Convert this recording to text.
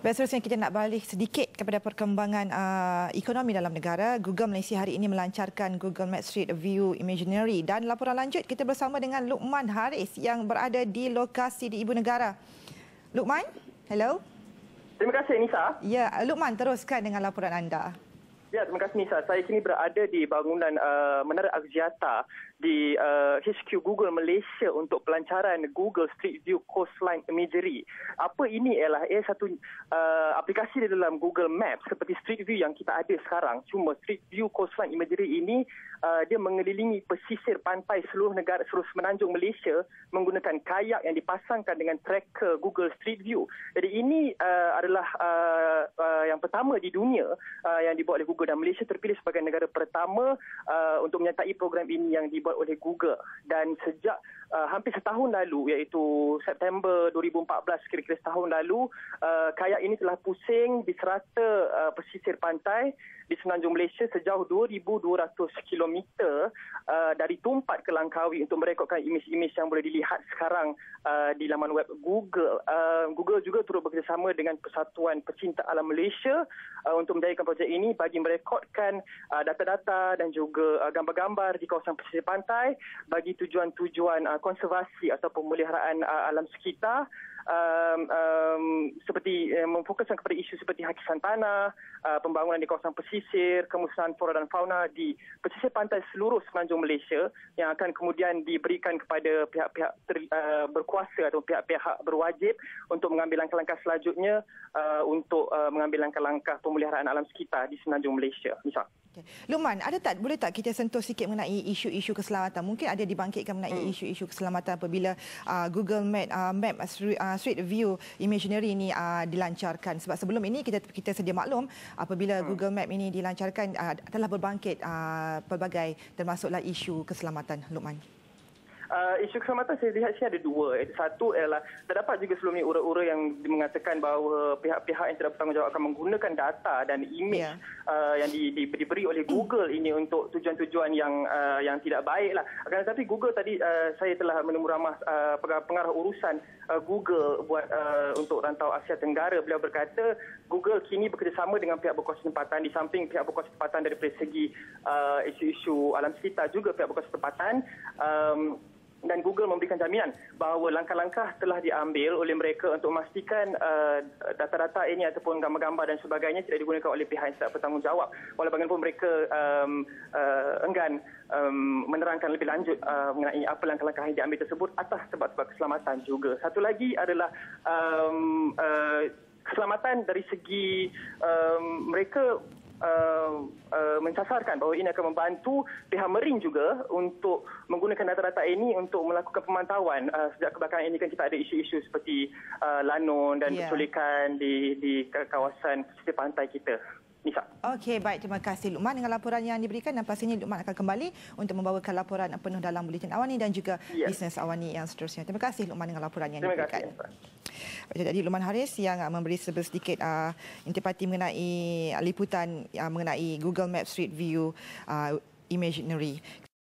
Baik, seterusnya kita nak balik sedikit kepada perkembangan ekonomi dalam negara. Google Malaysia hari ini melancarkan Google Maps Street View Imaginary. Dan laporan lanjut kita bersama dengan Luqman Haris yang berada di lokasi di Ibu Negara. Luqman, hello. Terima kasih Nisa. Ya, Luqman, teruskan dengan laporan anda. Ya, terima kasih Nisa. Saya kini berada di bangunan Menara Axiata di HQ Google Malaysia untuk pelancaran Google Street View Coastline Imagery. Apa ini ialah satu aplikasi di dalam Google Maps seperti Street View yang kita ada sekarang. Cuma Street View Coastline Imagery ini dia mengelilingi pesisir pantai seluruh negara, seluruh semenanjung Malaysia menggunakan kayak yang dipasangkan dengan tracker Google Street View. Jadi ini adalah yang pertama di dunia yang dibuat oleh Google, dan Malaysia terpilih sebagai negara pertama untuk menyertai program ini yang dibuat oleh Google. Dan sejak hampir setahun lalu, iaitu September 2014, kira-kira setahun lalu, kayak ini telah pusing di serata pesisir pantai di semenanjung Malaysia sejauh 2,200 kilometer dari Tumpat ke Langkawi untuk merekodkan imej-imej yang boleh dilihat sekarang di laman web Google. Google juga turut bekerjasama dengan Persatuan Pecinta Alam Malaysia untuk menjayakan projek ini bagi merekodkan data-data dan juga gambar-gambar di kawasan pesisir pantai bagi tujuan-tujuan konservasi atau pemeliharaan alam sekitar. Seperti memfokuskan kepada isu seperti hakisan tanah, pembangunan di kawasan pesisir, kemusnahan flora dan fauna di pesisir pantai seluruh semenanjung Malaysia yang akan kemudian diberikan kepada pihak-pihak berkuasa atau pihak-pihak berwajib untuk mengambil langkah-langkah selanjutnya untuk mengambil langkah-langkah pemeliharaan alam sekitar di semenanjung Malaysia. Misal. Luqman, boleh tak kita sentuh sikit mengenai isu-isu keselamatan? Mungkin ada dibangkitkan mengenai isu-isu keselamatan apabila Google Map Street View Imaginary ini dilancarkan. Sebab sebelum ini kita sedia maklum apabila Google Map ini dilancarkan telah berbangkit pelbagai termasuklah isu keselamatan. Luqman. Isu keselamatan saya lihat sini ada dua. Satu ialah terdapat juga sebelum ini ura-ura yang mengatakan bahawa pihak-pihak yang tidak bertanggungjawab akan menggunakan data dan imej yang diberi oleh Google ini untuk tujuan-tujuan yang tidak baik lah. Akan tetapi Google tadi saya telah menemu ramah pengarah urusan Google buat untuk rantau Asia Tenggara. Beliau berkata Google kini bekerjasama dengan pihak berkuasa tempatan, di samping pihak berkuasa tempatan daripada segi isu-isu alam sekitar, juga pihak berkuasa tempatan. Dan Google memberikan jaminan bahawa langkah-langkah telah diambil oleh mereka untuk memastikan data-data ini ataupun gambar-gambar dan sebagainya tidak digunakan oleh pihak yang tidak bertanggungjawab. Walau bagaimanapun mereka enggan menerangkan lebih lanjut mengenai apa langkah-langkah yang diambil tersebut atas sebab-sebab keselamatan juga. Satu lagi adalah keselamatan dari segi mereka mencasarkan bahawa ini akan membantu pihak Marine juga untuk menggunakan data-data ini untuk melakukan pemantauan. Sejak kebelakangan ini kan kita ada isu-isu seperti lanon dan penculikan di kawasan pesisir pantai kita. Nisa. Okey, baik. Terima kasih Luqman dengan laporan yang diberikan, dan pastinya Luqman akan kembali untuk membawakan laporan penuh dalam Buletin Awani dan juga Bisnes Awani yang seterusnya. Terima kasih Luqman dengan laporan yang diberikan. Jadi Luqman Haris yang memberi sedikit intipati mengenai liputan mengenai Google Maps Street View Imaginary.